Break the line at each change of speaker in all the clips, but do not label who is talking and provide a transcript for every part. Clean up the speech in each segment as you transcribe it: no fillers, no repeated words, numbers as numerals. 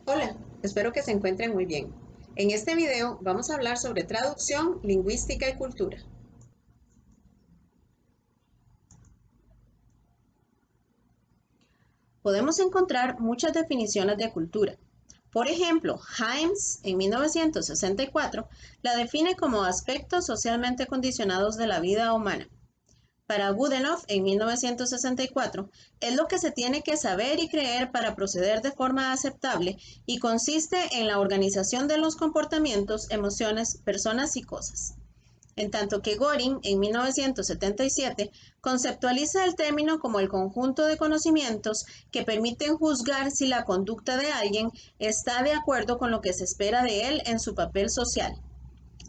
Hola, espero que se encuentren muy bien. En este video vamos a hablar sobre traducción, lingüística y cultura. Podemos encontrar muchas definiciones de cultura. Por ejemplo, Himes en 1964 la define como aspectos socialmente condicionados de la vida humana. Para Goodenough en 1964, es lo que se tiene que saber y creer para proceder de forma aceptable y consiste en la organización de los comportamientos, emociones, personas y cosas. En tanto que Goring, en 1977, conceptualiza el término como el conjunto de conocimientos que permiten juzgar si la conducta de alguien está de acuerdo con lo que se espera de él en su papel social.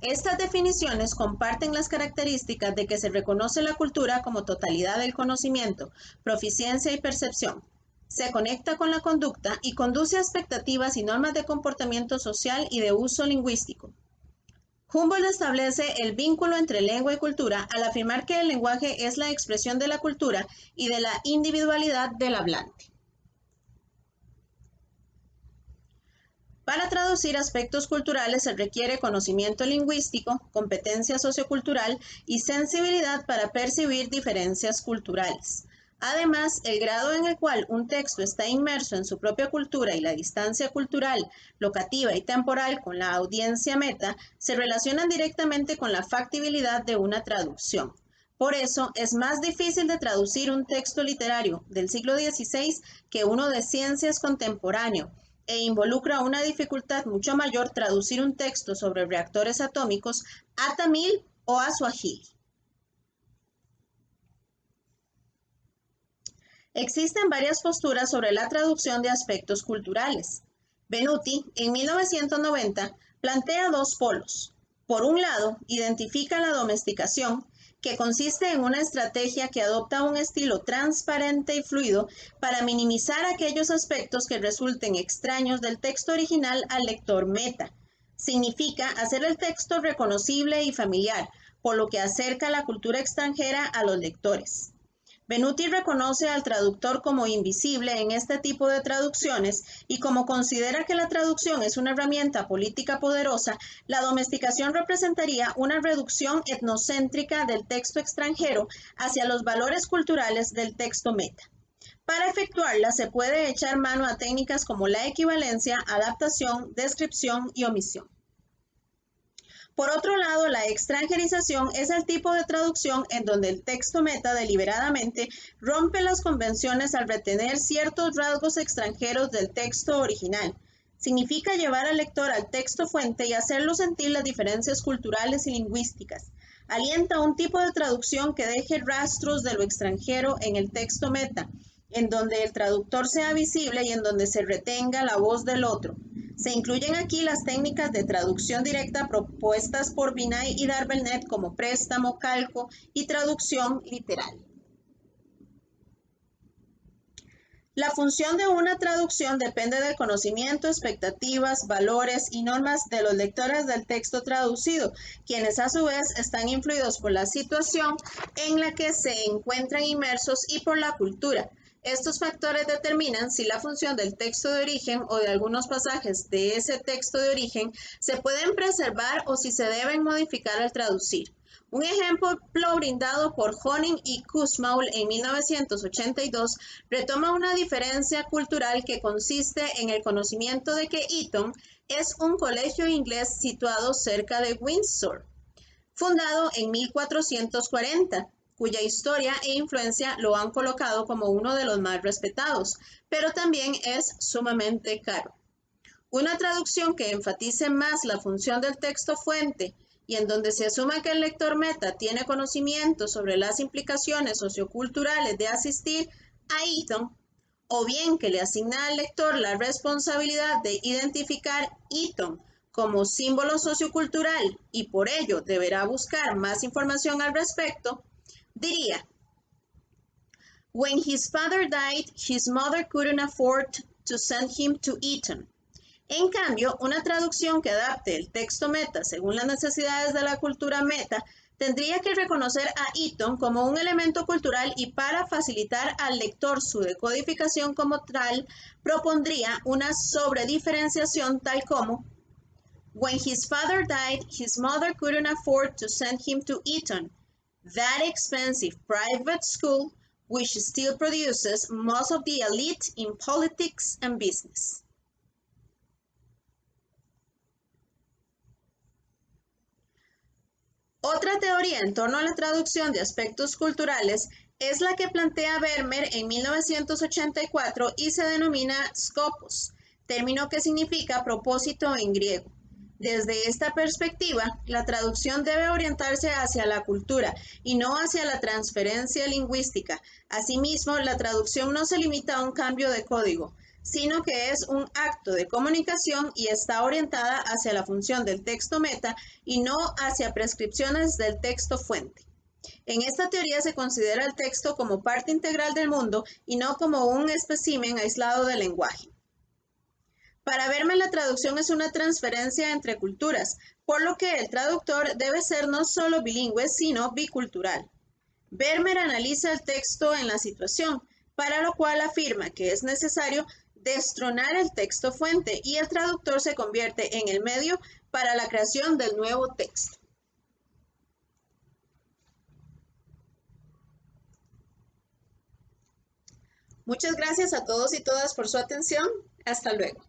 Estas definiciones comparten las características de que se reconoce la cultura como totalidad del conocimiento, proficiencia y percepción. Se conecta con la conducta y conduce a expectativas y normas de comportamiento social y de uso lingüístico. Humboldt establece el vínculo entre lengua y cultura al afirmar que el lenguaje es la expresión de la cultura y de la individualidad del hablante. Para traducir aspectos culturales se requiere conocimiento lingüístico, competencia sociocultural y sensibilidad para percibir diferencias culturales. Además, el grado en el cual un texto está inmerso en su propia cultura y la distancia cultural, locativa y temporal con la audiencia meta se relacionan directamente con la factibilidad de una traducción. Por eso es más difícil de traducir un texto literario del siglo XVI que uno de ciencias contemporáneo, e involucra una dificultad mucho mayor traducir un texto sobre reactores atómicos a tamil o a suajili. Existen varias posturas sobre la traducción de aspectos culturales. Venuti, en 1990, plantea dos polos. Por un lado, identifica la domesticación, que consiste en una estrategia que adopta un estilo transparente y fluido para minimizar aquellos aspectos que resulten extraños del texto original al lector meta. Significa hacer el texto reconocible y familiar, por lo que acerca la cultura extranjera a los lectores. Venuti reconoce al traductor como invisible en este tipo de traducciones y como considera que la traducción es una herramienta política poderosa, la domesticación representaría una reducción etnocéntrica del texto extranjero hacia los valores culturales del texto meta. Para efectuarla se puede echar mano a técnicas como la equivalencia, adaptación, descripción y omisión. Por otro lado, la extranjerización es el tipo de traducción en donde el texto meta deliberadamente rompe las convenciones al retener ciertos rasgos extranjeros del texto original. Significa llevar al lector al texto fuente y hacerlo sentir las diferencias culturales y lingüísticas. Alienta un tipo de traducción que deje rastros de lo extranjero en el texto meta, en donde el traductor sea visible y en donde se retenga la voz del otro. Se incluyen aquí las técnicas de traducción directa propuestas por Vinay y Darvelnet como préstamo, calco y traducción literal. La función de una traducción depende del conocimiento, expectativas, valores y normas de los lectores del texto traducido, quienes a su vez están influidos por la situación en la que se encuentran inmersos y por la cultura. Estos factores determinan si la función del texto de origen o de algunos pasajes de ese texto de origen se pueden preservar o si se deben modificar al traducir. Un ejemplo brindado por Honing y Kussmaul en 1982 retoma una diferencia cultural que consiste en el conocimiento de que Eton es un colegio inglés situado cerca de Windsor, fundado en 1440, cuya historia e influencia lo han colocado como uno de los más respetados, pero también es sumamente caro. Una traducción que enfatice más la función del texto fuente y en donde se asuma que el lector meta tiene conocimiento sobre las implicaciones socioculturales de asistir a Eton, o bien que le asigna al lector la responsabilidad de identificar Eton como símbolo sociocultural y por ello deberá buscar más información al respecto, diría: When his father died, his mother couldn't afford to send him to Eton. En cambio, una traducción que adapte el texto meta según las necesidades de la cultura meta tendría que reconocer a Eaton como un elemento cultural y para facilitar al lector su decodificación como tal, propondría una sobrediferenciación tal como: When his father died, his mother couldn't afford to send him to Eton, that expensive private school which still produces most of the elite in politics and business. Otra teoría en torno a la traducción de aspectos culturales es la que plantea Vermeer en 1984 y se denomina scopus, término que significa propósito en griego. Desde esta perspectiva, la traducción debe orientarse hacia la cultura y no hacia la transferencia lingüística. Asimismo, la traducción no se limita a un cambio de código, sino que es un acto de comunicación y está orientada hacia la función del texto meta y no hacia prescripciones del texto fuente. En esta teoría se considera el texto como parte integral del mundo y no como un espécimen aislado del lenguaje. Para Vermeer, la traducción es una transferencia entre culturas, por lo que el traductor debe ser no solo bilingüe, sino bicultural. Vermeer analiza el texto en la situación, para lo cual afirma que es necesario destronar el texto fuente y el traductor se convierte en el medio para la creación del nuevo texto. Muchas gracias a todos y todas por su atención. Hasta luego.